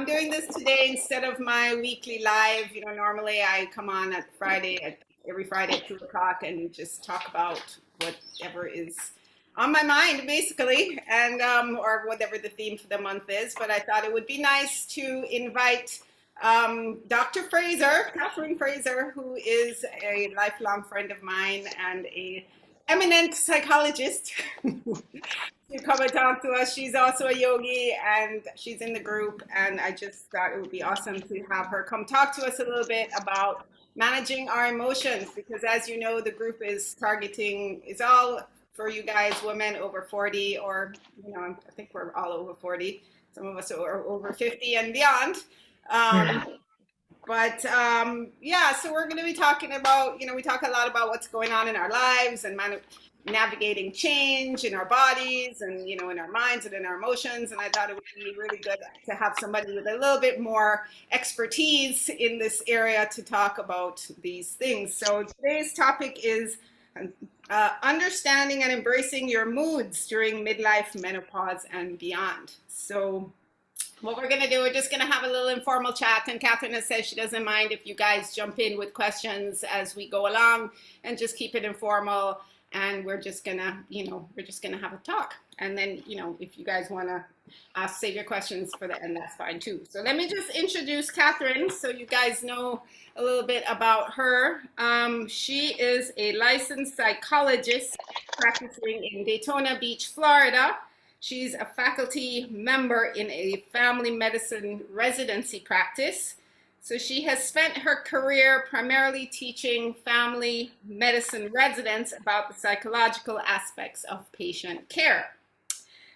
I'm doing this today instead of my weekly live. Normally I come on at every Friday at 2 o'clock and just talk about whatever is on my mind, basically, and or whatever the theme for the month is. But I thought it would be nice to invite Dr. Fraser, Kathryn Fraser, who is a lifelong friend of mine and a eminent psychologist to come and talk to us. She's also a yogi and she's in the group. And I just thought it would be awesome to have her come talk to us a little bit about managing our emotions. Because as you know, the group is it's all for you guys, women over 40, or, I think we're all over 40. Some of us are over 50 and beyond. Yeah, so we're going to be talking about, we talk a lot about what's going on in our lives and navigating change in our bodies and, in our minds and in our emotions. And I thought it would be really good to have somebody with a little bit more expertise in this area to talk about these things. So today's topic is understanding and embracing your moods during midlife, menopause, and beyond. So what we're going to do, we're just going to have a little informal chat, and Kathryn has said she doesn't mind if you guys jump in with questions as we go along, and just keep it informal, and we're just going to have a talk. And then, if you guys want to save your questions for the end, that's fine too. So let me just introduce Kathryn so you guys know a little bit about her. She is a licensed psychologist practicing in Daytona Beach, Florida. She's a faculty member in a family medicine residency practice. So she has spent her career primarily teaching family medicine residents about the psychological aspects of patient care.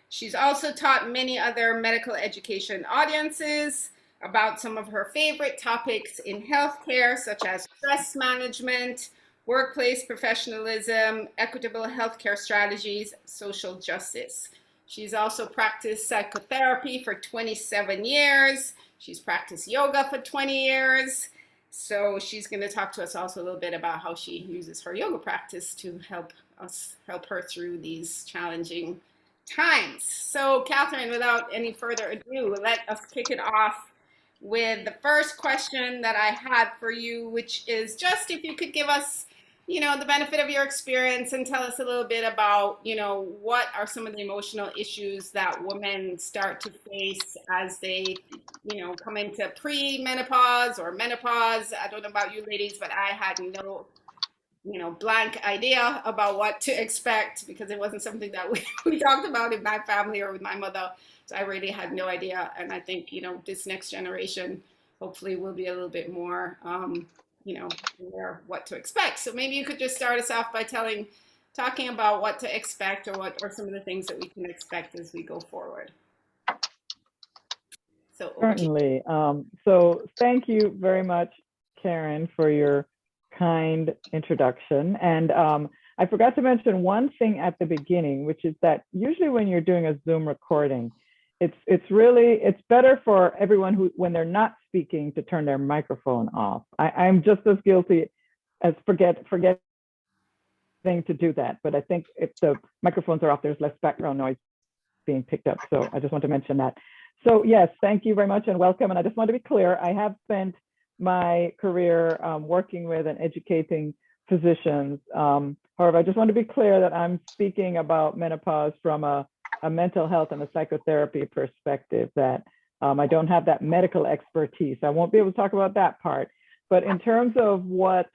She's also taught many other medical education audiences about some of her favorite topics in healthcare, such as stress management, workplace professionalism, equitable healthcare strategies, social justice. She's also practiced psychotherapy for 27 years. She's practiced yoga for 20 years. So she's going to talk to us also a little bit about how she uses her yoga practice to help her through these challenging times. So Kathryn, without any further ado, let us kick it off with the first question that I had for you, which is just if you could give us the benefit of your experience and tell us a little bit about, what are some of the emotional issues that women start to face as they, come into pre-menopause or menopause. I don't know about you ladies, but I had no, blank idea about what to expect because it wasn't something that we talked about in my family or with my mother. So I really had no idea. And I think, this next generation hopefully will be a little bit more aware what to expect. So maybe you could just start us off by talking about what to expect or some of the things that we can expect as we go forward. So certainly. So thank you very much, Karin, for your kind introduction. And I forgot to mention one thing at the beginning, which is that usually when you're doing a Zoom recording, it's better for everyone when they're not speaking to turn their microphone off. I'm just as guilty as forgetting to do that. But I think if the microphones are off, there's less background noise being picked up. So I just want to mention that. So yes, thank you very much and welcome. And I just want to be clear, I have spent my career working with and educating physicians. However, I just want to be clear that I'm speaking about menopause from a mental health and a psychotherapy perspective, that I don't have that medical expertise. I won't be able to talk about that part. But in terms of what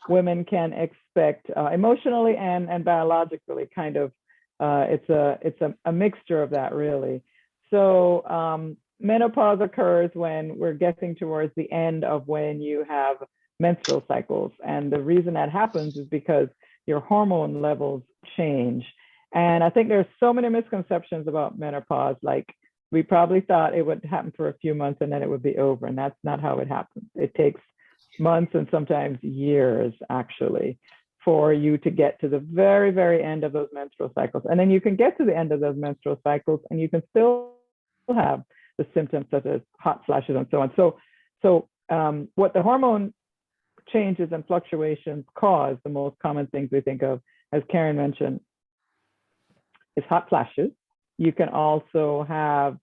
women can expect emotionally and biologically, kind of, it's a mixture of that, really. So menopause occurs when we're getting towards the end of when you have menstrual cycles. And the reason that happens is because your hormone levels change. And I think there's so many misconceptions about menopause. Like, we probably thought it would happen for a few months and then it would be over. And that's not how it happens. It takes months and sometimes years, actually, for you to get to the very, very end of those menstrual cycles. And then you can get to the end of those menstrual cycles and you can still have the symptoms such as hot flashes and so on. So what the hormone changes and fluctuations cause, the most common things we think of, as Karin mentioned, is hot flashes. You can also have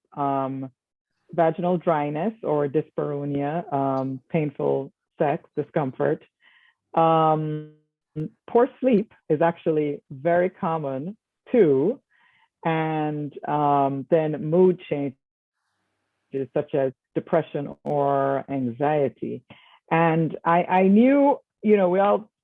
vaginal dryness or dyspareunia, painful sex, discomfort. Um, Poor sleep is actually very common too. And then mood changes such as depression or anxiety. And I knew,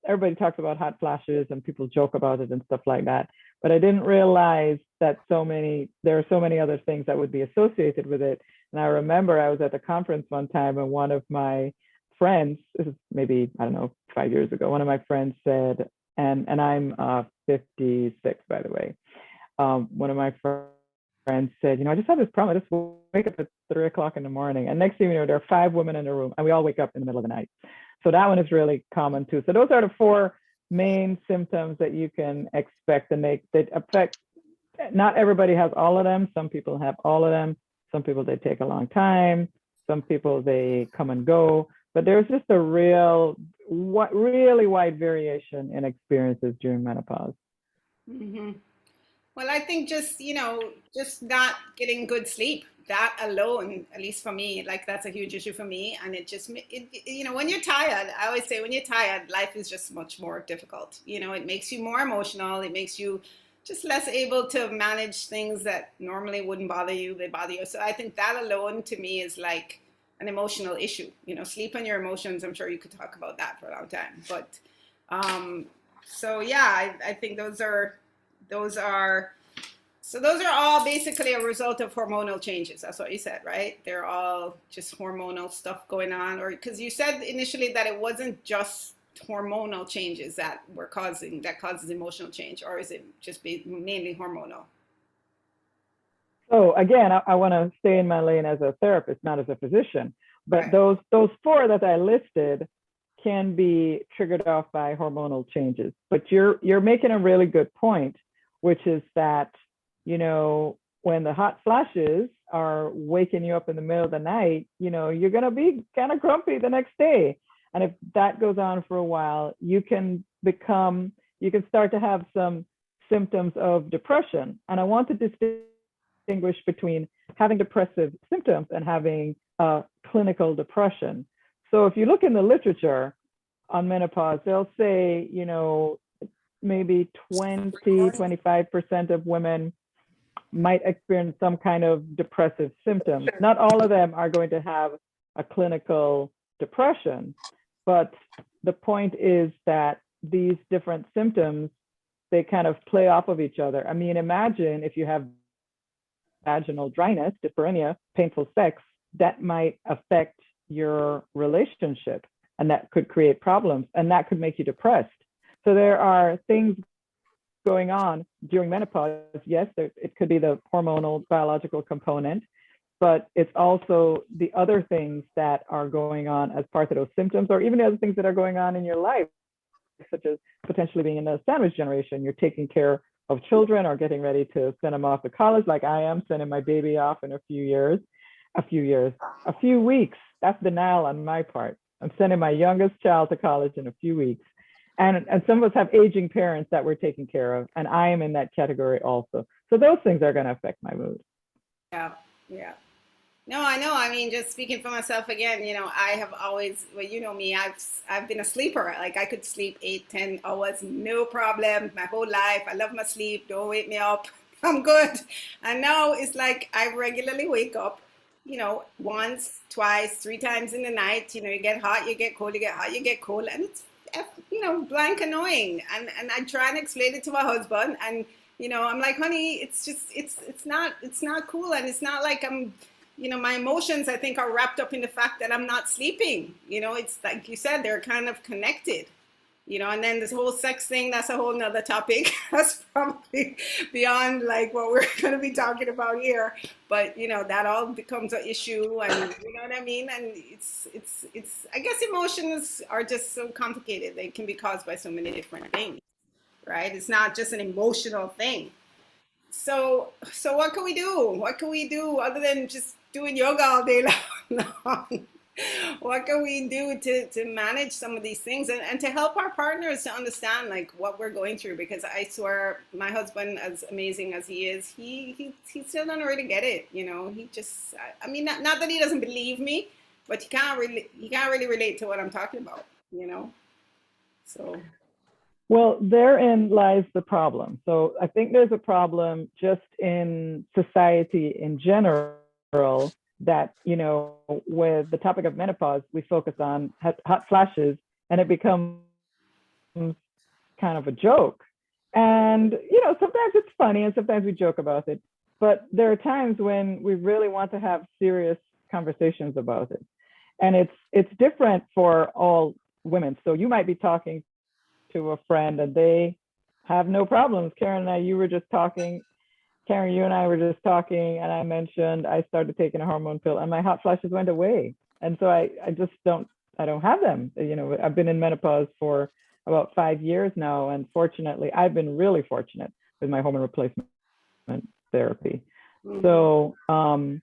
everybody talks about hot flashes and people joke about it and stuff like that. But I didn't realize that there are so many other things that would be associated with it. And I remember I was at a conference one time and one of my friends, this is maybe, I don't know, 5 years ago, one of my friends said, and I'm 56, by the way. One of my friends said, I just have this problem. I just wake up at 3 o'clock in the morning. And next thing you know, there are 5 women in the room and we all wake up in the middle of the night. So that one is really common too. So those are the 4 main symptoms that you can expect, and they affect, not everybody has all of them. Some people have all of them. Some people, they take a long time. Some people, they come and go. But there's just a really wide variation in experiences during menopause. Mm-hmm. Well, I think just not getting good sleep, that alone, at least for me, like that's a huge issue for me. And when you're tired, I always say when you're tired, life is just much more difficult. It makes you more emotional. It makes you just less able to manage things that normally wouldn't bother you. They bother you. So I think that alone to me is like an emotional issue. Sleep and your emotions. I'm sure you could talk about that for a long time. But so yeah, I think those are those are all basically a result of hormonal changes. That's what you said, right? They're all just hormonal stuff going on. Or because you said initially that it wasn't just hormonal changes that causes emotional change, or is it just mainly hormonal? So again, I want to stay in my lane as a therapist, not as a physician. But Right. those 4 that I listed can be triggered off by hormonal changes. But you're making a really good point, which is that, when the hot flashes are waking you up in the middle of the night, you're going to be kind of grumpy the next day. And if that goes on for a while, you can start to have some symptoms of depression. And I want to distinguish between having depressive symptoms and having clinical depression. So if you look in the literature on menopause, they'll say, maybe 25% of women might experience some kind of depressive symptoms. Not all of them are going to have a clinical depression, but the point is that these different symptoms, they kind of play off of each other. I mean, imagine if you have vaginal dryness, dyspareunia, painful sex, that might affect your relationship, and that could create problems, and that could make you depressed. So there are things going on during menopause. Yes, it could be the hormonal biological component, but it's also the other things that are going on as part of those symptoms, or even the other things that are going on in your life, such as potentially being in a sandwich generation. You're taking care of children or getting ready to send them off to college, like I am sending my baby off in a few weeks. That's denial on my part. I'm sending my youngest child to college in a few weeks. And some of us have aging parents that we're taking care of, and I am in that category also. So those things are going to affect my mood. Yeah, yeah. No, I know. I mean, just speaking for myself again, I have always, well, you know me, I've been a sleeper. Like I could sleep 8, 10 hours, no problem, my whole life. I love my sleep. Don't wake me up. I'm good. And now it's like I regularly wake up, once, twice, 3 times in the night. You get hot, you get cold, you get hot, you get cold, and it's blank annoying. And I try and explain it to my husband, and I'm like, honey, it's just it's not cool, and it's not like I'm my emotions, I think, are wrapped up in the fact that I'm not sleeping. It's like you said, they're kind of connected. And then this whole sex thing, that's a whole nother topic. That's probably beyond like what we're going to be talking about here. But, that all becomes an issue, and you know what I mean? And it's, I guess emotions are just so complicated. They can be caused by so many different things, right? It's not just an emotional thing. So what can we do? What can we do other than just doing yoga all day long? what can we do to manage some of these things and to help our partners to understand like what we're going through? Because I swear my husband, as amazing as he is, he still doesn't really get it. He just, I mean, not that he doesn't believe me, but he can't really relate to what I'm talking about. So Well, therein lies the problem. So I think there's a problem just in society in general that, with the topic of menopause, we focus on hot flashes and it becomes kind of a joke. And, sometimes it's funny and sometimes we joke about it. But there are times when we really want to have serious conversations about it. And it's different for all women. So you might be talking to a friend and they have no problems. Karin you and I were just talking, and I mentioned I started taking a hormone pill and my hot flashes went away. And so I just I don't have them. I've been in menopause for about 5 years now. And fortunately, I've been really fortunate with my hormone replacement therapy. mhm.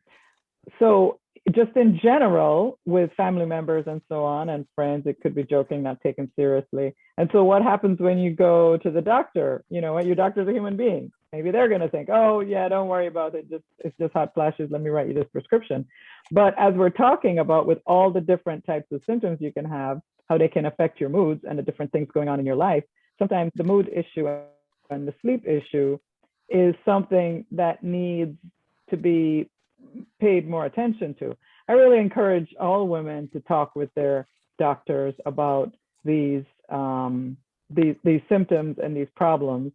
So just in general, with family members and so on and friends, it could be joking, not taken seriously. And so what happens when you go to the doctor? Your doctor's a human being. Maybe they're going to think, oh yeah, don't worry about it. It's just hot flashes. Let me write you this prescription. But as we're talking about, with all the different types of symptoms you can have, how they can affect your moods and the different things going on in your life, sometimes the mood issue and the sleep issue is something that needs to be paid more attention to. I really encourage all women to talk with their doctors about these symptoms and these problems,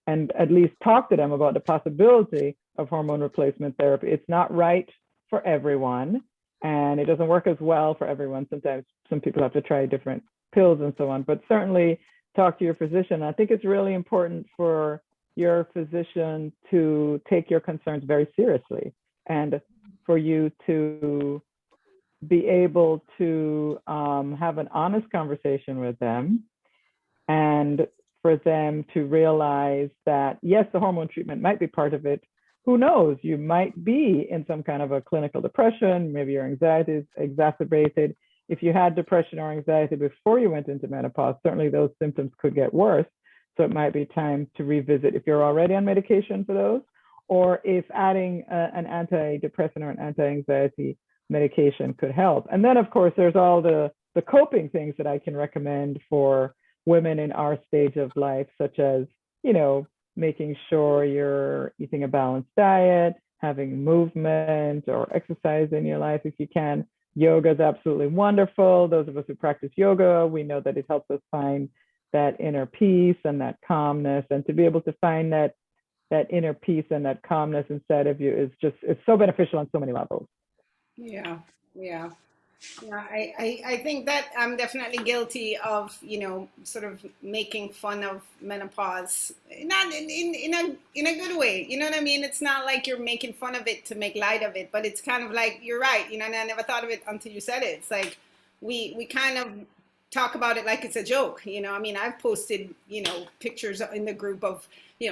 and at least talk to them about the possibility of hormone replacement therapy. It's not right for everyone, and it doesn't work as well for everyone. Sometimes some people have to try different pills and so on, but certainly talk to your physician. I think it's really important for your physician to take your concerns very seriously, and for you to be able to have an honest conversation with them, and for them to realize that, yes, the hormone treatment might be part of it. Who knows? You might be in some kind of a clinical depression. Maybe your anxiety is exacerbated. If you had depression or anxiety before you went into menopause, certainly those symptoms could get worse. So it might be time to revisit if you're already on medication for those, or if adding an antidepressant or an anti-anxiety medication could help. And then, of course, there's all the coping things that I can recommend for women in our stage of life, such as, making sure you're eating a balanced diet, having movement or exercise in your life if you can. Yoga is absolutely wonderful. Those of us who practice yoga, we know that it helps us find that inner peace and that calmness, and to be able to find that inner peace and that calmness inside of you it's so beneficial on so many levels. Yeah, yeah. Yeah, I think that I'm definitely guilty of, sort of making fun of menopause, not in a good way. You know what I mean? It's not like you're making fun of it to make light of it, but it's kind of like, you're right, and I never thought of it until you said it. It's like we kind of talk about it like it's a joke. I mean, I've posted, pictures in the group of,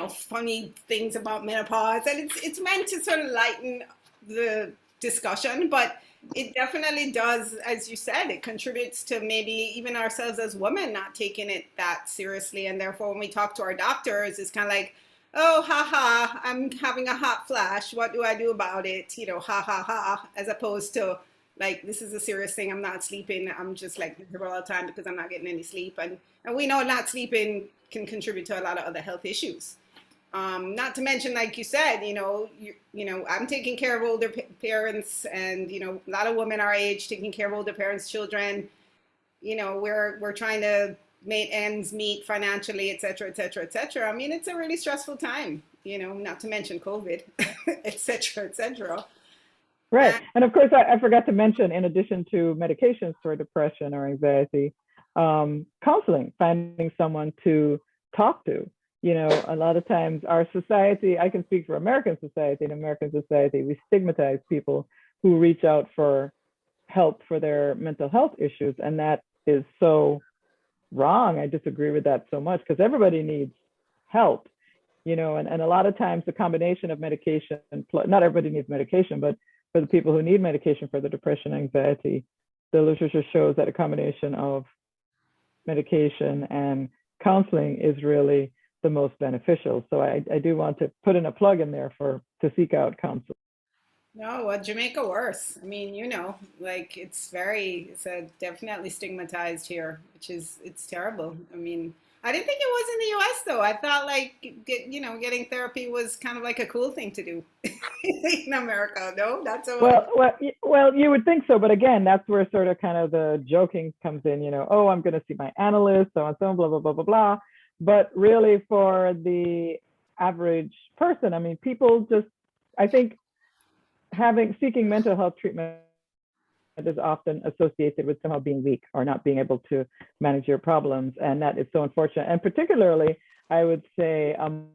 funny things about menopause, and it's meant to sort of lighten the discussion, but it definitely does, as you said, it contributes to maybe even ourselves as women not taking it that seriously. And therefore, when we talk to our doctors, it's kind of like, oh, ha ha, I'm having a hot flash. What do I do about it? Ha ha ha, as opposed to like, this is a serious thing. I'm not sleeping. I'm just like miserable all the time because I'm not getting any sleep. And we know not sleeping can contribute to a lot of other health issues. Not to mention, like you said, I'm taking care of older parents, and a lot of women our age taking care of older parents' children. We're trying to make ends meet financially, et cetera, et cetera, et cetera. I mean, it's a really stressful time. Not to mention COVID, et cetera, et cetera. Right. And And of course, I forgot to mention, in addition to medications for depression or anxiety, counseling, finding someone to talk to. A lot of times our society, I can speak for American society, in American society, we stigmatize people who reach out for help for their mental health issues. And that is so wrong. I disagree with that so much, because everybody needs help. And a lot of times the combination of medication, not everybody needs medication, but for the people who need medication for the depression, anxiety, the literature shows that a combination of medication and counseling is really the most beneficial. So I do want to put in a plug in there to seek out counseling. No, well, Jamaica worse. I mean, like it's definitely stigmatized here, which is, it's terrible. I mean, I didn't think it was in the US though. I thought like, getting therapy was kind of like a cool thing to do in America. No, not so much. Well, you would think so, but again, that's where sort of kind of the joking comes in. Oh, I'm going to see my analyst, so and so, blah blah blah blah blah. But really, for the average person, I mean, people just, I think, seeking mental health treatment is often associated with somehow being weak or not being able to manage your problems, and that is so unfortunate. And particularly, I would say among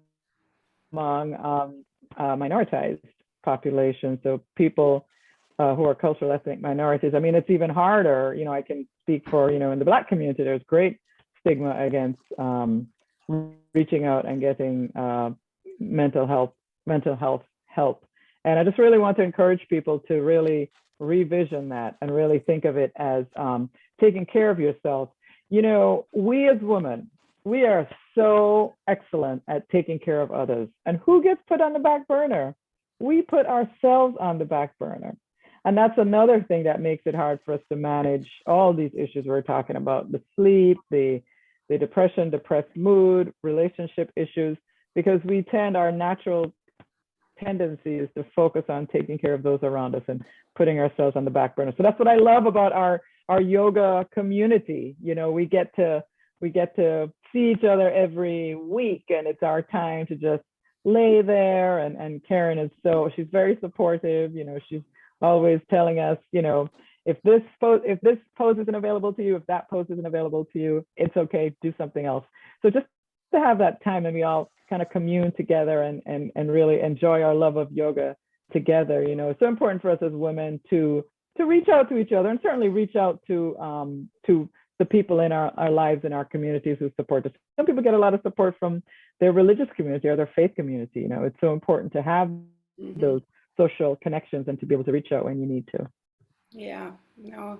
minoritized populations, so people who are cultural ethnic minorities. I mean, it's even harder. I can speak for, in the Black community, there's great stigma against reaching out and getting mental health help. And I just really want to encourage people to really revision that and really think of it as taking care of yourself. We as women, we are so excellent at taking care of others. And who gets put on the back burner? We put ourselves on the back burner. And that's another thing that makes it hard for us to manage all these issues we're talking about: the sleep, the depression, depressed mood, relationship issues, because our natural tendency is to focus on taking care of those around us and putting ourselves on the back burner. So that's what I love about our yoga community. We get to see each other every week, and it's our time to just lay there. And Karin she's very supportive. She's always telling us, if this pose isn't available to you, if that pose isn't available to you, it's okay, do something else. So just to have that time, and we all kind of commune together and really enjoy our love of yoga together. It's so important for us as women to reach out to each other, and certainly reach out to the people in our lives, in our communities, who support us. Some people get a lot of support from their religious community or their faith community. It's so important to have those social connections and to be able to reach out when you need to. Yeah, no.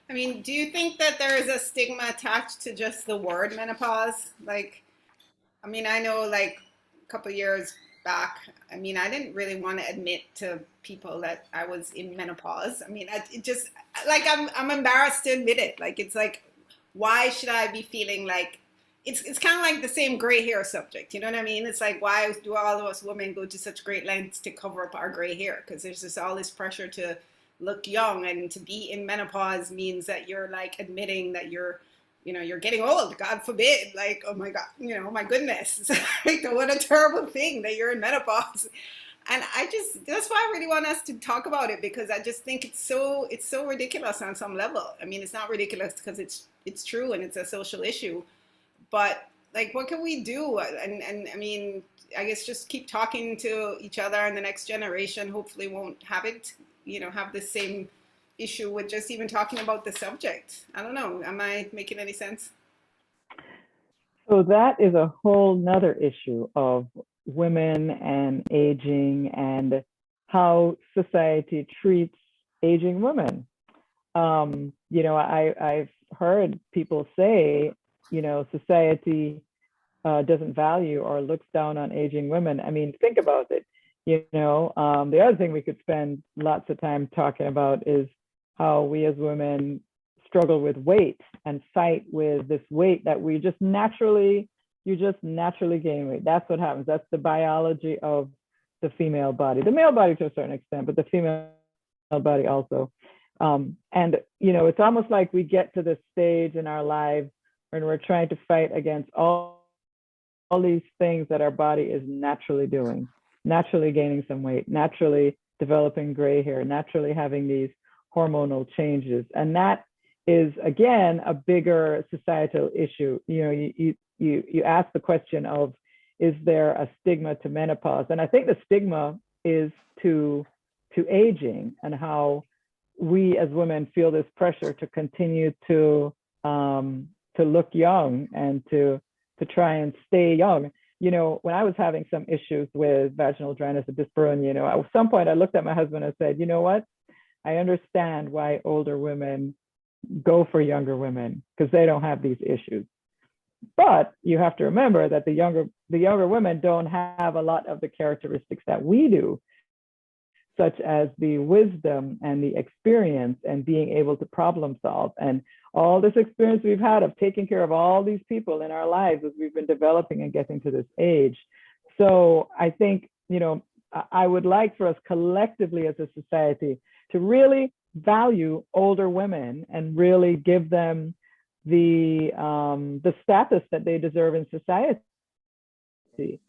I mean, do you think that there is a stigma attached to just the word menopause? Like, I mean, I know like a couple of years back, I mean, I didn't really want to admit to people that I was in menopause. I mean, it just, like, I'm embarrassed to admit it. Like, it's like, why should I be feeling like, it's kind of like the same gray hair subject, you know what I mean? It's like, why do all of us women go to such great lengths to cover up our gray hair? Because there's just all this pressure to look young, and to be in menopause means that you're like admitting that you're getting old, God forbid. Like, oh my God, my goodness. Like, what a terrible thing that you're in menopause. And that's why I really want us to talk about it, because I just think it's so ridiculous on some level. I mean, it's not ridiculous because it's true and it's a social issue, but like, what can we do? And I mean, I guess just keep talking to each other, and the next generation hopefully won't have it, have the same issue with just even talking about the subject. I don't know. Am I making any sense? So that is a whole nother issue of women and aging, and how society treats aging women. I've heard people say, society doesn't value or looks down on aging women. I mean, think about it. The other thing we could spend lots of time talking about is how we as women struggle with weight and fight with this weight that you just naturally gain weight. That's what happens. That's the biology of the female body, the male body to a certain extent, but the female body also. It's almost like we get to this stage in our lives when we're trying to fight against all these things that our body is naturally doing, naturally gaining some weight, naturally developing gray hair, naturally having these hormonal changes. And that is, again, a bigger societal issue. You ask the question of, is there a stigma to menopause? And I think the stigma is to aging, and how we as women feel this pressure to continue to look young and to try and stay young. When I was having some issues with vaginal dryness and dysphoria, at some point I looked at my husband and said, you know what? I understand why older women go for younger women because they don't have these issues. But you have to remember that the younger women don't have a lot of the characteristics that we do, such as the wisdom and the experience and being able to problem solve, and all this experience we've had of taking care of all these people in our lives as we've been developing and getting to this age. So I think, I would like for us collectively as a society to really value older women and really give them the status that they deserve in society,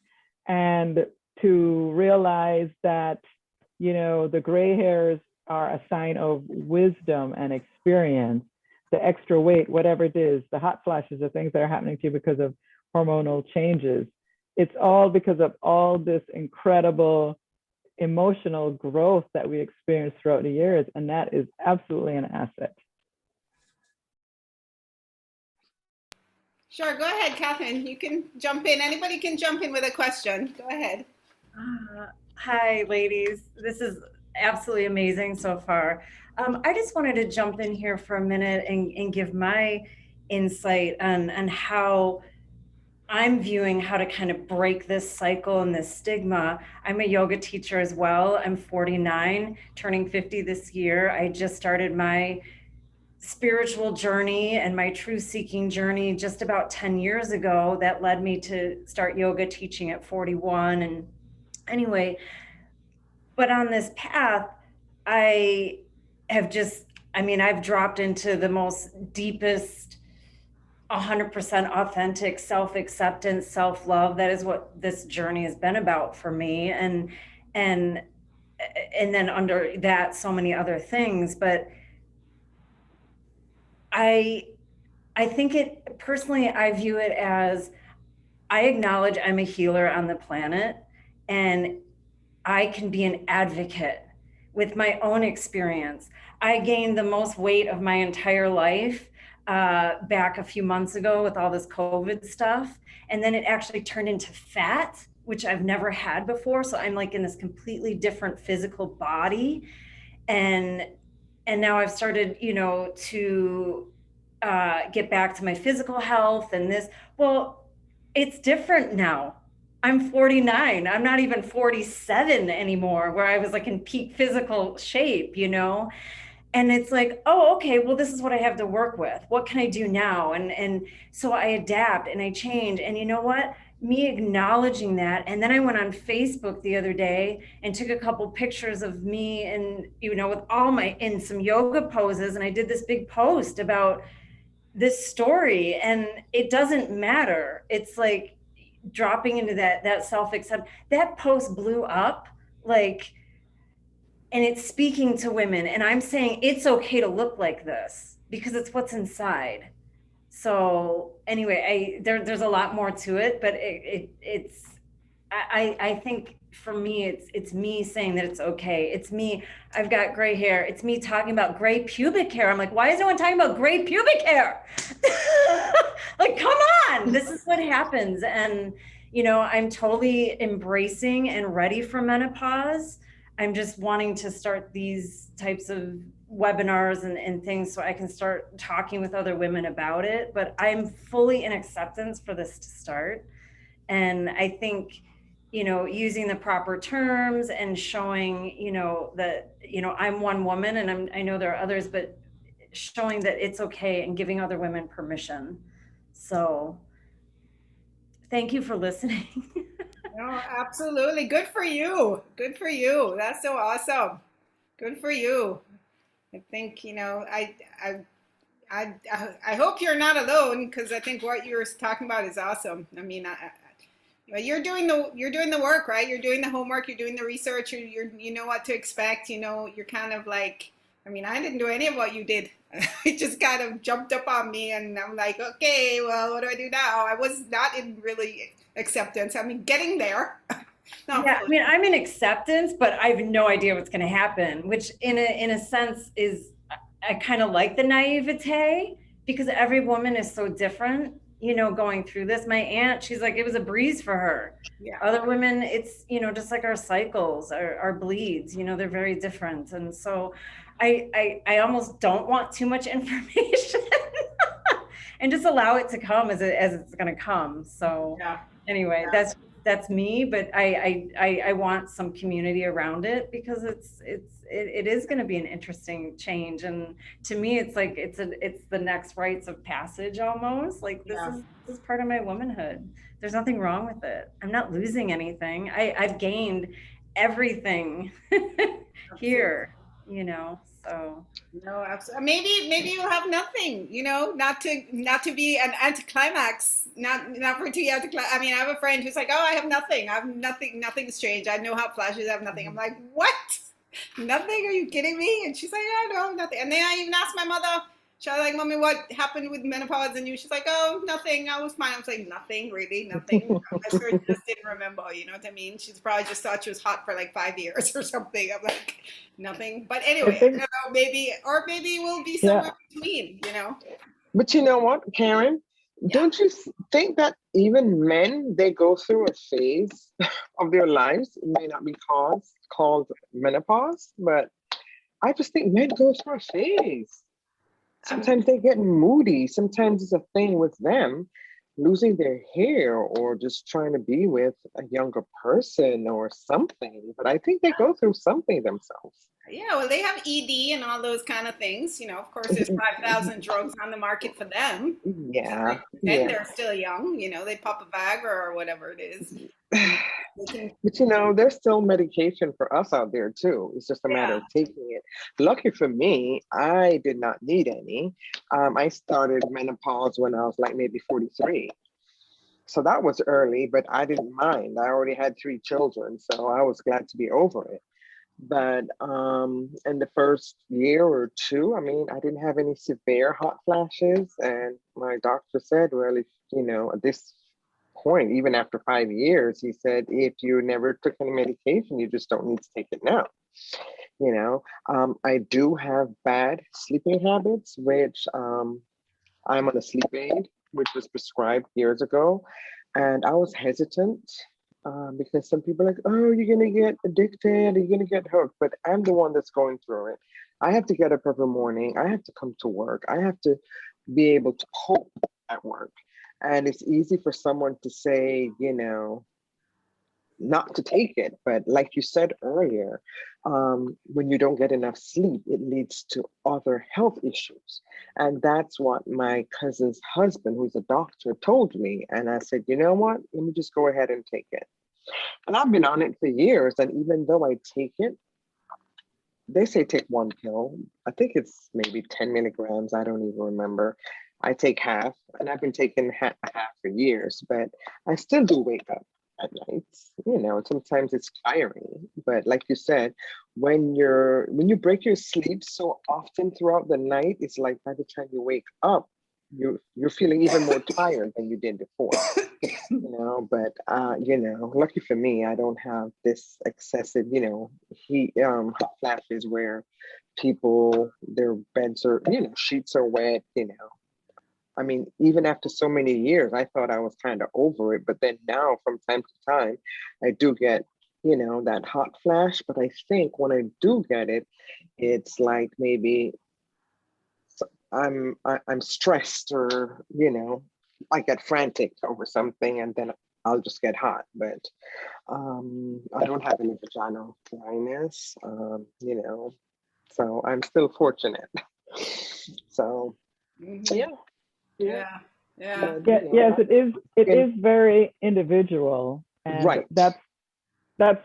and to realize that the gray hairs are a sign of wisdom and experience. The extra weight, whatever it is, the hot flashes, the things that are happening to you because of hormonal changes, it's all because of all this incredible emotional growth that we experience throughout the years, and that is absolutely an asset. Sure, go ahead, Kathryn. You can jump in. Anybody can jump in with a question. Go ahead. Hi, ladies. This is absolutely amazing so far. I just wanted to jump in here for a minute and give my insight on how I'm viewing how to kind of break this cycle and this stigma. I'm a yoga teacher as well. I'm 49, turning 50 this year. I just started my spiritual journey and my truth seeking journey just about 10 years ago. That led me to start yoga teaching at 41. And anyway, but on this path, I've dropped into the most deepest 100% authentic self-acceptance, self-love. That is what this journey has been about for me. And then under that, so many other things. But I think it personally, I view it as, I acknowledge I'm a healer on the planet, and I can be an advocate with my own experience. I gained the most weight of my entire life back a few months ago with all this COVID stuff. And then it actually turned into fat, which I've never had before. So I'm like in this completely different physical body. And now I've started, to get back to my physical health and this. Well, it's different now. I'm 49. I'm not even 47 anymore, where I was like in peak physical shape, And it's like, oh, okay, well, this is what I have to work with. What can I do now? And so I adapt and I change. And you know what? Me acknowledging that. And then I went on Facebook the other day and took a couple pictures of me and, with in some yoga poses. And I did this big post about this story, and it doesn't matter. It's like dropping into that self-accept. That post blew up, and it's speaking to women, and I'm saying it's okay to look like this because it's what's inside. So anyway, there's a lot more to it, but I think for me, it's me saying that it's okay. It's me. I've got gray hair. It's me talking about gray pubic hair. I'm like, why is no one talking about gray pubic hair? Like, come on, this is what happens. And, I'm totally embracing and ready for menopause. I'm just wanting to start these types of webinars and things so I can start talking with other women about it. But I'm fully in acceptance for this to start. And I think, using the proper terms and showing, that, I'm one woman and I know there are others, but showing that it's okay and giving other women permission. So thank you for listening. No, absolutely. Good for you. Good for you. That's so awesome. Good for you. I think, I hope you're not alone, because I think what you're talking about is awesome. I mean, you're doing the work, right? You're doing the homework, you're doing the research, you know what to expect, you're kind of like, I mean, I didn't do any of what you did. It just kind of jumped up on me, and I'm like, okay, well, what do I do now? I was not in really acceptance. I mean, getting there. Yeah, I mean, I'm in acceptance, but I have no idea what's going to happen, which in a sense is, I kind of like the naivete, because every woman is so different, going through this. My aunt, she's like, it was a breeze for her. Yeah. Other women, it's, just like our cycles, our bleeds, they're very different. And so I almost don't want too much information and just allow it to come as it's going to come. So Yeah. anyway, Yeah. that's me, but I want some community around it because it is going to be an interesting change. And to me, it's like, it's the next rites of passage almost. Like Yeah. this is part of my womanhood. There's nothing wrong with it. I'm not losing anything. I've gained everything Absolutely. here, you know, so. No, absolutely. Maybe you'll have nothing. Not to be an anticlimax. Not for it to be anticlimax. I mean, I have a friend who's like, "Oh, I have nothing. I have nothing. Nothing's changed. I have no hot flashes. I have nothing." I'm like, "What? Nothing? Are you kidding me?" And she's like, "Yeah, no, nothing." And then I even asked my mother. She was like, "Mommy, what happened with menopause?" And you, she's like, "Oh, nothing. I was fine." I was like, "Nothing, really, nothing." I sure just didn't remember. You know what I mean? She's probably just thought she was hot for like 5 years or something. I'm like, nothing. But I anyway, I don't think, know. Maybe we'll be yeah, somewhere between. You know? But you know what, Karen? Yeah. Don't you think that even men, they go through a phase of their lives? It may not be called menopause, but I just think men go through a phase. Um, Sometimes they get moody. Sometimes it's a thing with them losing their hair or just trying to be with a younger person or something. But I think they go through something themselves. yeah. Well, they have ED and all those kind of things. Of course, there's 5,000 drugs on the market for them. Yeah, And yeah. they're still young. They pop a Viagra or whatever it is. And they can, But there's still medication for us out there too. It's just a matter yeah. of taking it. Lucky for me, I did not need any. I started menopause when I was like maybe 43. So that was early, but I didn't mind. I already had 3 children, so I was glad to be over it. But in the first year or two, I mean, I didn't have any severe hot flashes. And my doctor said, well, if, at this point, even after 5 years, he said, if you never took any medication, you just don't need to take it now. I do have bad sleeping habits, which I'm on a sleep aid, which was prescribed years ago. And I was hesitant because some people are like, oh, you're going to get addicted, you're going to get hooked. But I'm the one that's going through it. I have to get up every morning. I have to come to work. I have to be able to cope at work. And it's easy for someone to say, not to take it. But like you said earlier, when you don't get enough sleep, it leads to other health issues. And that's what my cousin's husband, who's a doctor, told me. And I said, you know what? Let me just go ahead and take it. And I've been on it for years. And even though I take it, they say take 1 pill. I think it's maybe 10 milligrams. I don't even remember. I take half, and I've been taking half for years, but I still do wake up at night. Sometimes it's tiring, but like you said, when you break your sleep so often throughout the night, it's like by the time you wake up, you're feeling even more tired than you did before. But lucky for me, I don't have this excessive, heat hot flashes where people, their beds are, sheets are wet. I mean, even after so many years, I thought I was kind of over it. But then now, from time to time, I do get, that hot flash. But I think when I do get it, it's like maybe I'm stressed or, I get frantic over something and then I'll just get hot. But I don't have any vaginal dryness, so I'm still fortunate. So, Mhm. yeah. Yeah. Yeah. But, yes, it and- is very individual. And right. that's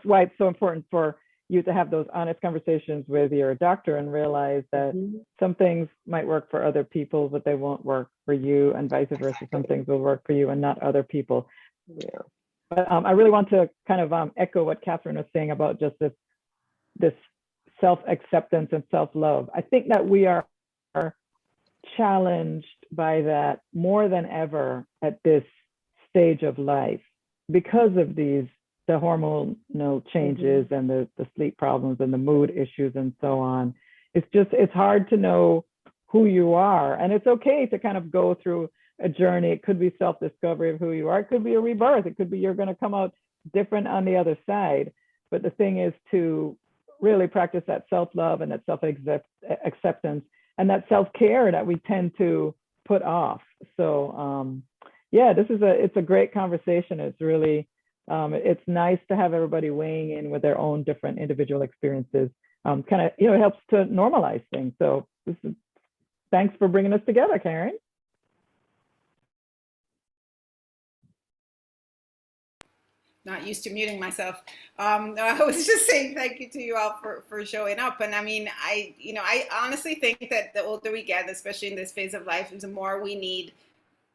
why it's so important for you to have those honest conversations with your doctor and realize that some things might work for other people, but they won't work for you, and vice versa. Some things will work for you and not other people. Yeah. But I really want to kind of echo what Kathryn was saying about just this self-acceptance and self-love. I think that we are challenged by that more than ever at this stage of life because of the hormonal changes and the sleep problems and the mood issues and so on. It's hard to know who you are, and it's okay to kind of go through a journey. It could be self-discovery of who you are. It could be a rebirth. It could be you're going to come out different on the other side. But the thing is to really practice that self-love and that self-acceptance and that self-care that we tend to put off. So yeah, it's a great conversation. It's really, it's nice to have everybody weighing in with their own different individual experiences. Kind of, it helps to normalize things. So thanks for bringing us together, Karin. Not used to muting myself. No, I was just saying thank you to you all for showing up. And I mean, I honestly think that the older we get, especially in this phase of life, is the more we need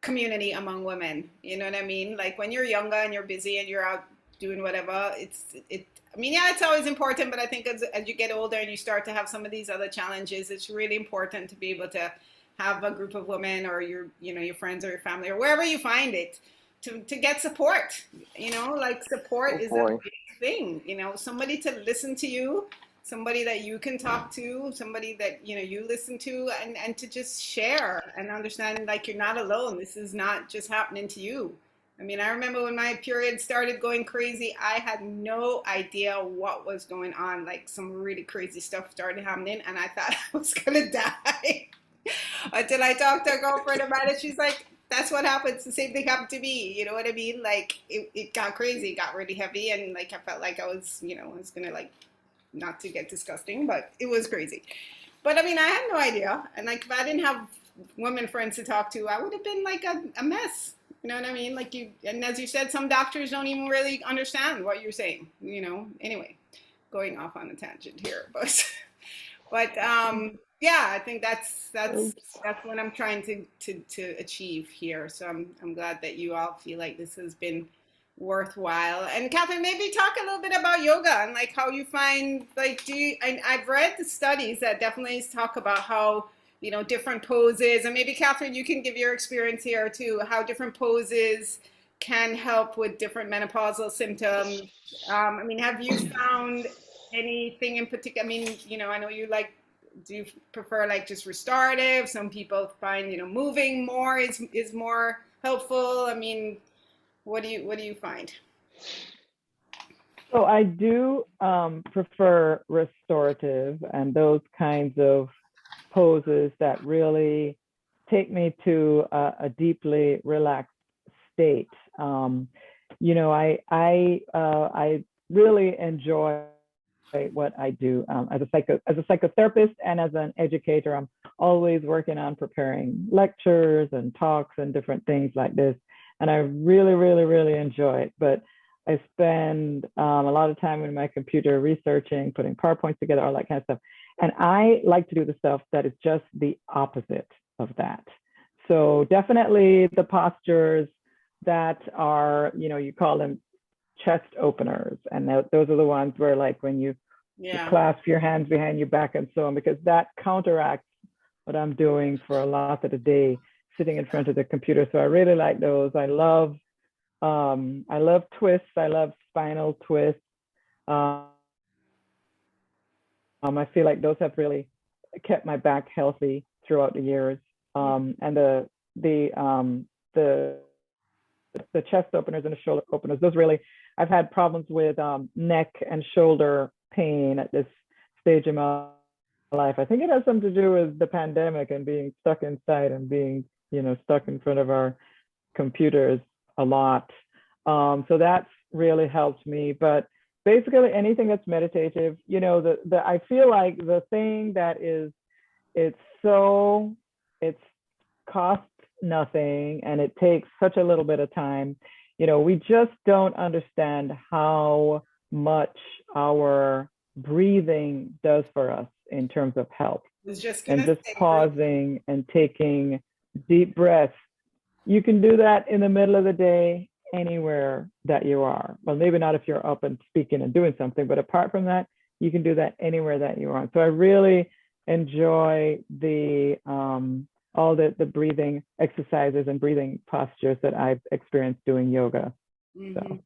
community among women. You know what I mean? Like when you're younger and you're busy and you're out doing whatever, I mean, yeah, it's always important, but I think as you get older and you start to have some of these other challenges, it's really important to be able to have a group of women or your friends or your family or wherever you find it to get support. Like support is a big thing. Somebody to listen to you, somebody that you can talk to, somebody that you listen to, and to just share and understand like you're not alone. This is not just happening to you. I mean, I remember when my period started going crazy, I had no idea what was going on. Like some really crazy stuff started happening and I thought I was gonna die. Until I talked to a girlfriend about it. She's like, that's what happens. The same thing happened to me. You know what I mean? Like it got crazy, it got really heavy, and like I felt like I was, I was gonna like, not to get disgusting, but it was crazy. But I mean, I had no idea. And like if I didn't have women friends to talk to, I would have been like a mess. You know what I mean? Like and as you said, some doctors don't even really understand what you're saying, Anyway, going off on a tangent here, but yeah, I think that's what I'm trying to achieve here. So I'm glad that you all feel like this has been worthwhile. And Kathryn, maybe talk a little bit about yoga and like how you find like I've read the studies that definitely talk about how different poses, and maybe Kathryn, you can give your experience here too, how different poses can help with different menopausal symptoms. I mean, have you found anything in particular? I mean, I know you like, do you prefer like just restorative? Some people find moving more is more helpful. I mean, what do you find? So I do prefer restorative and those kinds of poses that really take me to a deeply relaxed state. I really enjoy what I do as a psychotherapist and as an educator. I'm always working on preparing lectures and talks and different things like this, and I really, really, really enjoy it. But I spend a lot of time in my computer researching, putting PowerPoints together, all that kind of stuff. And I like to do the stuff that is just the opposite of that. So definitely the postures that are, you call them chest openers. And those are the ones where like when you clasp your hands behind your back and so on, because that counteracts what I'm doing for a lot of the day, sitting in front of the computer. So I really like those. I love twists. I love spinal twists. I feel like those have really kept my back healthy throughout the years. And the chest openers and the shoulder openers, those really, I've had problems with neck and shoulder pain at this stage in my life. I think it has something to do with the pandemic and being stuck inside and being, stuck in front of our computers a lot. So that's really helped me. But basically anything that's meditative, I feel like the thing that it costs nothing and it takes such a little bit of time. We just don't understand how much our breathing does for us in terms of health. Just pausing and taking deep breaths. You can do that in the middle of the day, anywhere that you are. Well, maybe not if you're up and speaking and doing something, but apart from that, you can do that anywhere that you are. So I really enjoy all the breathing exercises and breathing postures that I've experienced doing yoga. Mm-hmm. So.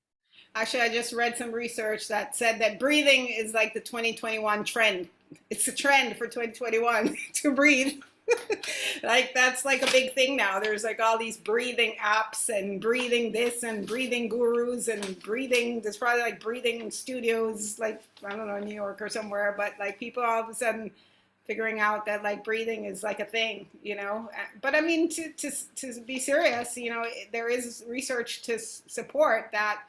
Actually, I just read some research that said that breathing is like the 2021 trend. It's a trend for 2021 to breathe. Like that's like a big thing now. There's like all these breathing apps and breathing this and breathing gurus and breathing. There's probably like breathing studios, like I don't know, New York or somewhere. But like people all of a sudden figuring out that like breathing is like a thing, you know. But I mean, to be serious, you know, there is research to support that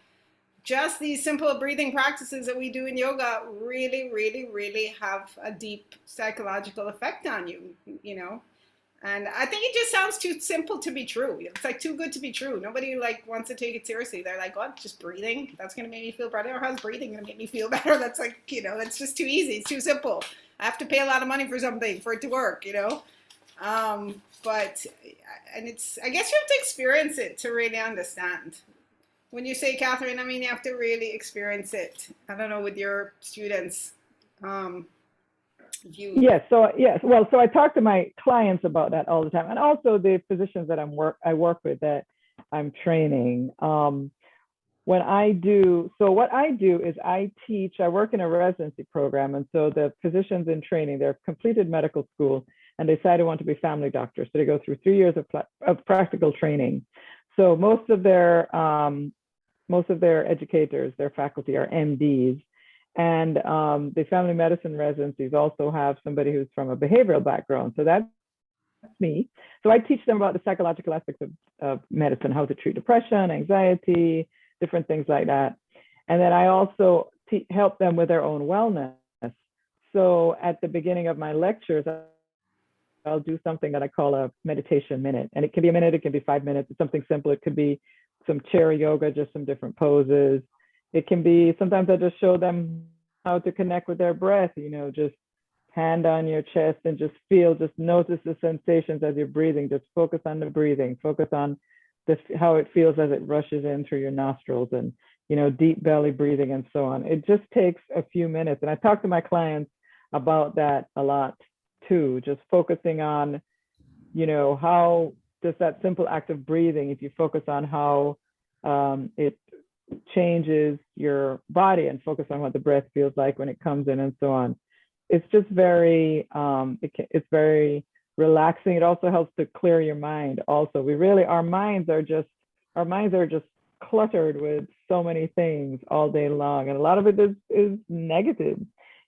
just these simple breathing practices that we do in yoga really, really, really have a deep psychological effect on you, you know. And I think it just sounds too simple to be true. It's like too good to be true. Nobody like wants to take it seriously. They're like, what? Just breathing? That's gonna make me feel better. Or how's breathing gonna make me feel better? That's like, you know, that's just too easy. It's too simple. I have to pay a lot of money for something for it to work, you know. But and it's, I guess you have to experience it to really understand. When you say, Kathryn, I mean, you have to really experience it. I don't know, with your students. Yes. So yes. Well, so I talk to my clients about that all the time, and also the physicians that I work with that I'm training. When I do, so what I do is I teach. I work in a residency program, and so the physicians in training, they've completed medical school, and they decide they want to be family doctors. So they go through 3 years of practical training. So most of their educators, their faculty are MDs. And the family medicine residencies also have somebody who's from a behavioral background. So that's me. So I teach them about the psychological aspects of medicine, how to treat depression, anxiety, different things like that. And then I also help them with their own wellness. So at the beginning of my lectures, I'll do something that I call a meditation minute. And it can be a minute, it can be 5 minutes. It's something simple. It could be some chair yoga, just some different poses. It can be, sometimes I just show them how to connect with their breath, you know, just hand on your chest and just feel, just notice the sensations as you're breathing. Just focus on the breathing, focus on this, how it feels as it rushes in through your nostrils, and, you know, deep belly breathing and so on. It just takes a few minutes. And I talk to my clients about that a lot too, just focusing on, you know, how just that simple act of breathing, if you focus on how it changes your body and focus on what the breath feels like when it comes in and so on. It's just very, it's very relaxing. It also helps to clear your mind. Also, our minds are just cluttered with so many things all day long, and a lot of it is negative,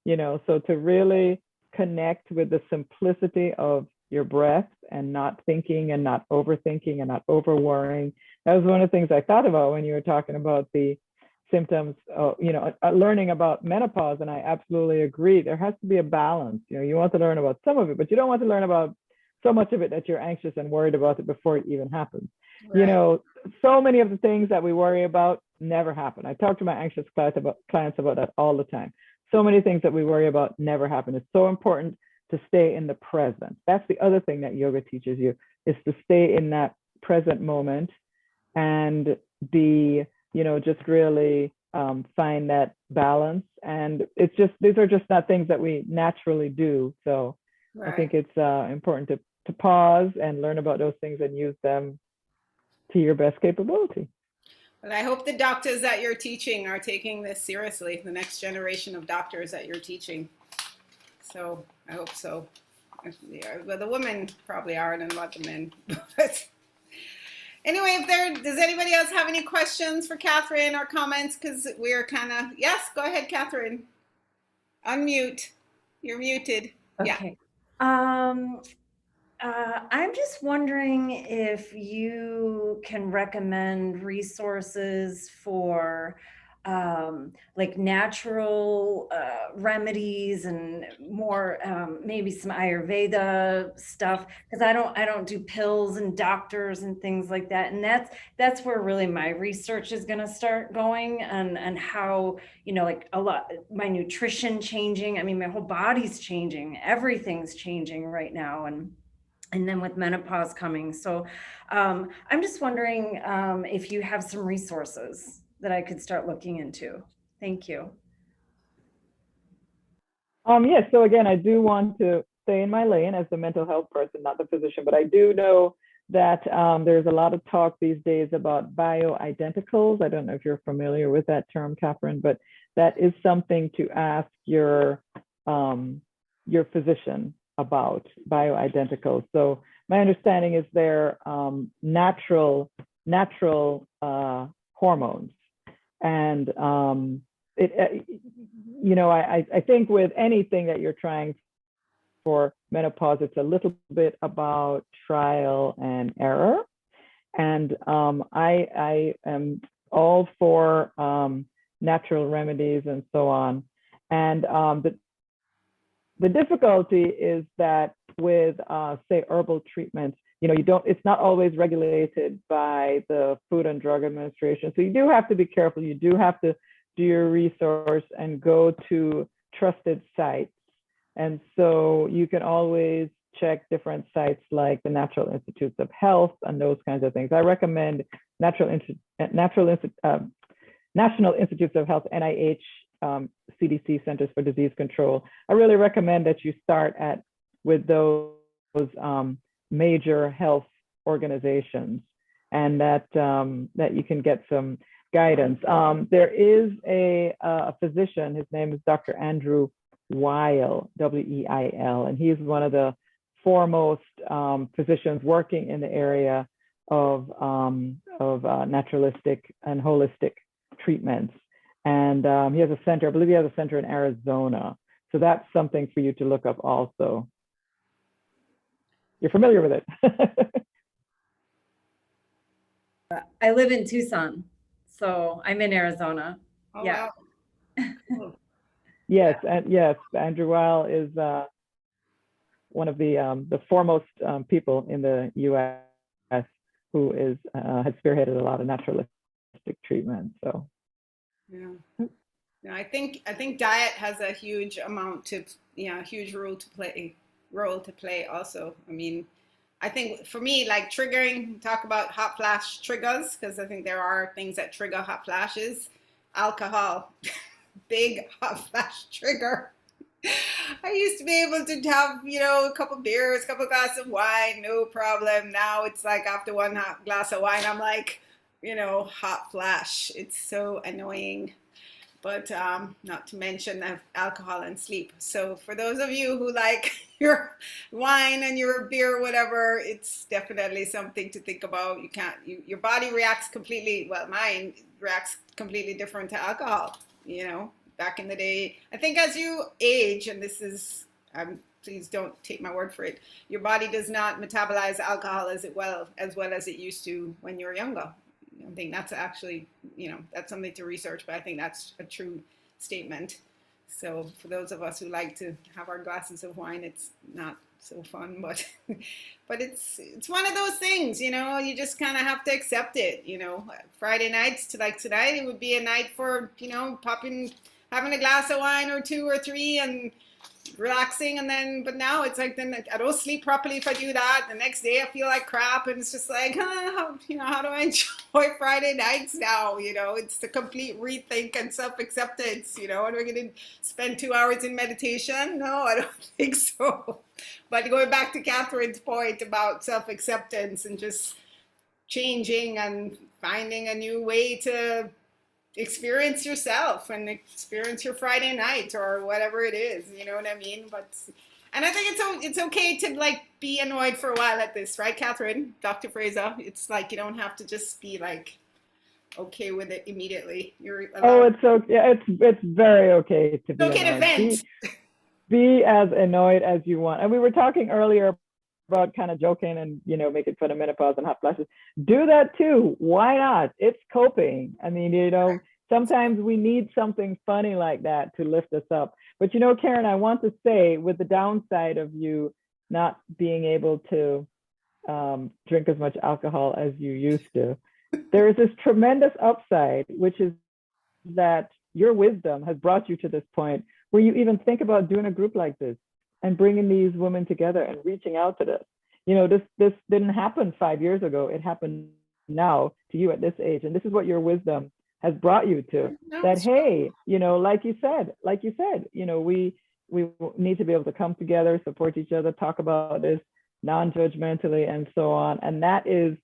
you know. So to really connect with the simplicity of your breath and not thinking and not overthinking and not over worrying. That was one of the things I thought about when you were talking about the symptoms, you know, learning about menopause. And I absolutely agree. There has to be a balance. You know, you want to learn about some of it, but you don't want to learn about so much of it that you're anxious and worried about it before it even happens. Right. You know, so many of the things that we worry about never happen. I talk to my anxious clients about that all the time. So many things that we worry about never happen. It's so important to stay in the present. That's the other thing that yoga teaches you, is to stay in that present moment and be, you know, just really find that balance. And it's just, these are just not things that we naturally do. So right. I think it's important to pause and learn about those things and use them to your best capability. Well, I hope the doctors that you're teaching are taking this seriously, the next generation of doctors that you're teaching. So I hope so. Well, the women probably are, and a lot of the men. But anyway, does anybody else have any questions for Kathryn or comments? Because we're kind of, yes, go ahead, Kathryn. Unmute. You're muted. Okay. Yeah. I'm just wondering if you can recommend resources for like natural remedies and more maybe some Ayurveda stuff, because I don't do pills and doctors and things like that, and that's where really my research is going to start going, and how, you know, like a lot, my nutrition changing. I mean, my whole body's changing, everything's changing right now, and then with menopause coming. So I'm just wondering if you have some resources that I could start looking into. Thank you. Yes, so again, I do want to stay in my lane as the mental health person, not the physician, but I do know that there's a lot of talk these days about bioidenticals. I don't know if you're familiar with that term, Kathryn, but that is something to ask your physician about, bioidentical. So my understanding is they're natural hormones. And I think with anything that you're trying for menopause, it's a little bit about trial and error. And I am all for natural remedies and so on. And the difficulty is that with say herbal treatments, it's not always regulated by the Food and Drug Administration. So you do have to be careful. You do have to do your resource and go to trusted sites. And so you can always check different sites like the National Institutes of Health and those kinds of things. I recommend National Institutes of Health, NIH, CDC, Centers for Disease Control. I really recommend that you start with those major health organizations, and that you can get some guidance. There is a physician, his name is Dr. Andrew Weil, W-E-I-L, and he's one of the foremost physicians working in the area of naturalistic and holistic treatments. And he has a center, I believe he has a center in Arizona. So that's something for you to look up also. You're familiar with it. I live in Tucson, so I'm in Arizona. Oh, yeah. Wow. Yes, and yes, Andrew Weil is one of the foremost people in the U.S. who has spearheaded a lot of naturalistic treatment. So. Yeah. No, I think diet has a huge huge role to play also. I mean, I think for me, like talk about hot flash triggers, because I think there are things that trigger hot flashes. Alcohol, big hot flash trigger. I used to be able to have, a couple beers, a couple glasses of wine, no problem. Now it's like after one hot glass of wine, I'm like, hot flash. It's so annoying. But not to mention alcohol and sleep. So for those of you who like your wine and your beer or whatever, it's definitely something to think about. Your body reacts completely, mine reacts completely different to alcohol, Back in the day, I think as you age, and this is, please don't take my word for it, your body does not metabolize alcohol as well as it used to when you were younger. I think that's actually, that's something to research, but I think that's a true statement. So for those of us who like to have our glasses of wine, it's not so fun, but it's one of those things, you just kind of have to accept it. Friday nights like tonight, it would be a night for, having a glass of wine or two or three and relaxing, but now it's like, then I don't sleep properly if I do that. The next day I feel like crap, and it's just like, how do I enjoy Friday nights now? It's the complete rethink and self-acceptance. What are we going to spend 2 hours in meditation? No, I don't think so. But going back to Kathryn's point about self-acceptance and just changing and finding a new way to experience yourself and experience your Friday night or whatever it is, you know what I mean? And I think it's okay to be annoyed for a while at this, right, Kathryn, Dr. Fraser? It's like you don't have to just be okay with it immediately. It's okay. It's very okay to be okay to vent. Be as annoyed as you want. And we were talking earlier about kind of joking and making fun of menopause and hot flashes. Do that too. Why not? It's coping. I mean, sometimes we need something funny like that to lift us up. But Karin, I want to say, with the downside of you not being able to drink as much alcohol as you used to, there is this tremendous upside, which is that your wisdom has brought you to this point where you even think about doing a group like this and bringing these women together and reaching out to this. This didn't happen 5 years ago. It happened now to you at this age. And this is what your wisdom has brought you to. That, hey, like you said, we need to be able to come together, support each other, talk about this non-judgmentally and so on. And that is,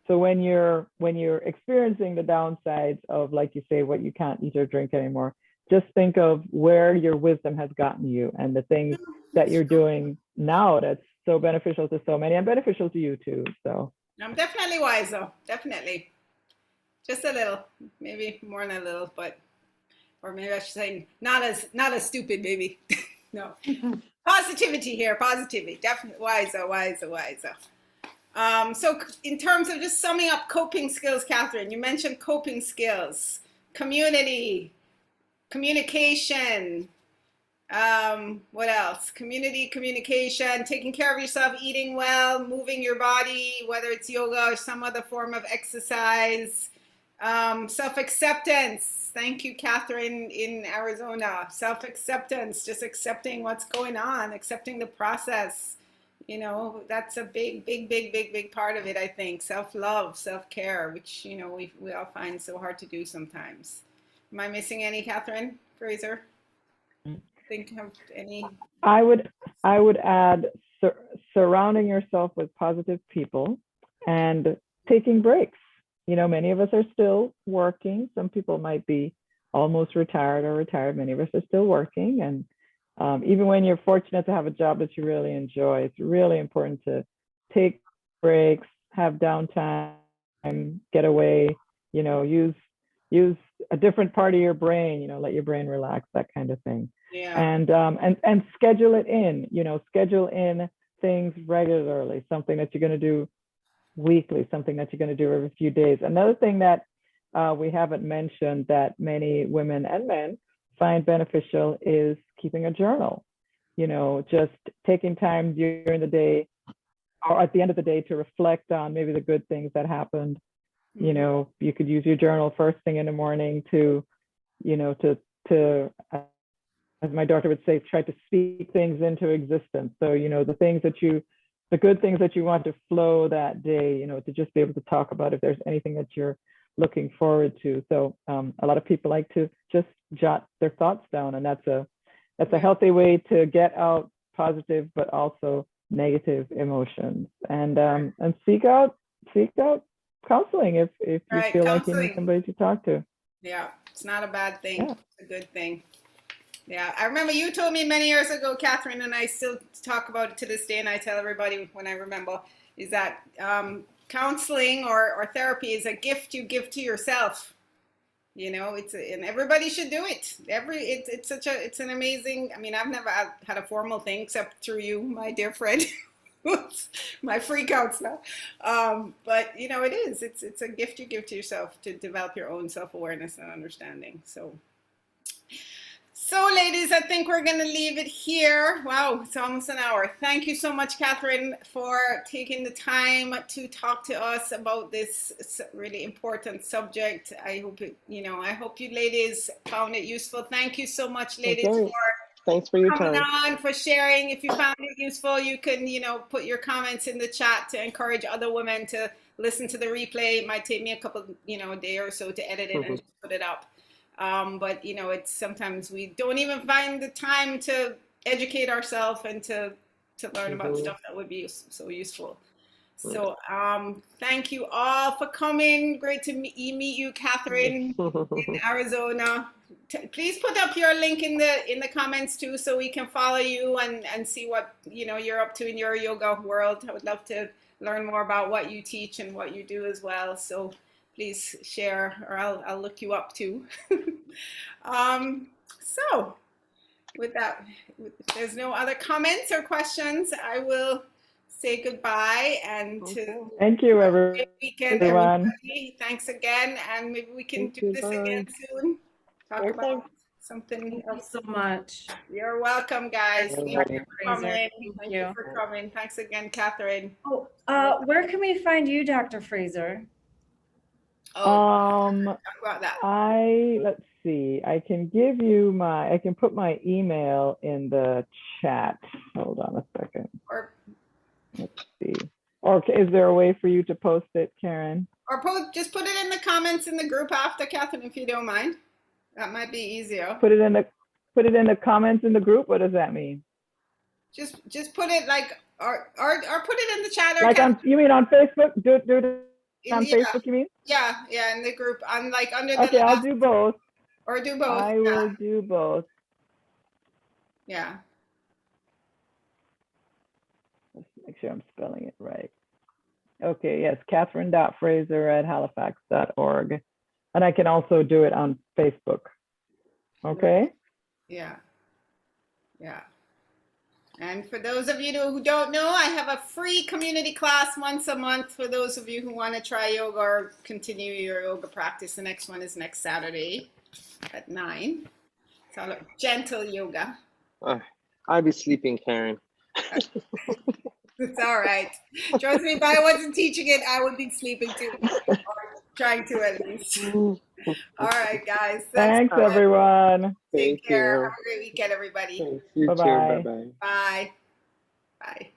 so when you're experiencing the downsides of, like you say, what you can't eat or drink anymore, just think of where your wisdom has gotten you and the things that you're doing now that's so beneficial to so many and beneficial to you too. So I'm definitely wise though, definitely. Just a little, maybe more than a little, but, or maybe I should say not as stupid, maybe. No, positivity here, positivity, definitely wiser. So in terms of just summing up coping skills, Kathryn, you mentioned coping skills, community, communication, what else? Communication, taking care of yourself, eating well, moving your body, whether it's yoga or some other form of exercise, self-acceptance. Thank you, Kathryn in Arizona. Self-acceptance, just accepting what's going on, accepting the process. You know, that's a big part of it, I think. Self-love, self-care, which, you know, we all find so hard to do sometimes. Am I missing any, Kathryn Fraser? Think of any? I would add surrounding yourself with positive people and taking breaks. You know, many of us are still working. Some people might be almost retired or retired. Many of us are still working. And even when you're fortunate to have a job that you really enjoy, it's really important to take breaks, have downtime, get away, you know, use a different part of your brain, you know, let your brain relax, that kind of thing. Yeah. And schedule it in, you know, schedule in things regularly, something that you're going to do weekly, something that you're going to do every few days. Another thing that we haven't mentioned that many women and men find beneficial is keeping a journal. You know, just taking time during the day or at the end of the day to reflect on maybe the good things that happened. Mm-hmm. You know, you could use your journal first thing in the morning to, you know, to as my daughter would say, try to speak things into existence. So, you know, the good things that you want to flow that day, you know, to just be able to talk about if there's anything that you're looking forward to. So a lot of people like to just jot their thoughts down, and that's a healthy way to get out positive but also negative emotions. And seek out counseling if you feel like you need somebody to talk to. Yeah, it's not a bad thing. Yeah. It's a good thing. Yeah, I remember you told me many years ago, Kathryn, and I still talk about it to this day, and I tell everybody when I remember, is that counseling or therapy is a gift you give to yourself. You know, and everybody should do it. It's an amazing. I mean, I've never had a formal thing except through you, my dear friend. My freakouts now, but you know, it's a gift you give to yourself to develop your own self-awareness and understanding. So ladies, I think we're going to leave it here. Wow, it's almost an hour. Thank you so much, Kathryn, for taking the time to talk to us about this really important subject. I hope you ladies found it useful. Thank you so much, ladies, for thanks for your coming time. on, for sharing. If you found it useful, you can, you know, put your comments in the chat to encourage other women to listen to the replay. It might take me a couple, you know, a day or so to edit it and just put it up. But you know, it's sometimes we don't even find the time to educate ourselves and to learn about stuff that would be so useful. So thank you all for coming. Great to meet you, Kathryn, in Arizona. Please put up your link in the comments too, so we can follow you and see what, you know, you're up to in your yoga world. I would love to learn more about what you teach and what you do as well. So please share, or I'll look you up too. So with that, if there's no other comments or questions, I will say goodbye and thank you, everyone. Great weekend, everybody. Thanks again, and maybe we can do this again soon. Talk about something else. So much. You're welcome, guys. Thank you for coming. Thank you for coming. Thanks again, Kathryn. Oh, where can we find you, Dr. Fraser? Talk about that. Let's see. I can put my email in the chat. Hold on a second. Let's see. Or is there a way for you to post it, Karin? Or just put it in the comments in the group after, Kathryn, if you don't mind. That might be easier. Put it in the comments in the group. What does that mean? Just put it like or put it in the chat. Or like you mean on Facebook? Do it on Facebook, you mean? Yeah, in the group. I'm like under the. Okay, I'll do both. Or do both. I will do both. Yeah. sure I'm spelling it right. Okay, yes, Kathryn.Fraser@halifax.org. And I can also do it on Facebook. Okay? Yeah. Yeah. And for those of you who don't know, I have a free community class once a month for those of you who want to try yoga or continue your yoga practice. The next one is next Saturday at 9. It's all gentle yoga. I'll be sleeping, Karin. It's all right. Trust me, if I wasn't teaching it, I would be sleeping too. Or trying to at least. All right, guys. Thanks everyone. Take Thank care. you. Have a great weekend, everybody. Thanks. You too. Bye-bye. Bye-bye. Bye. Bye.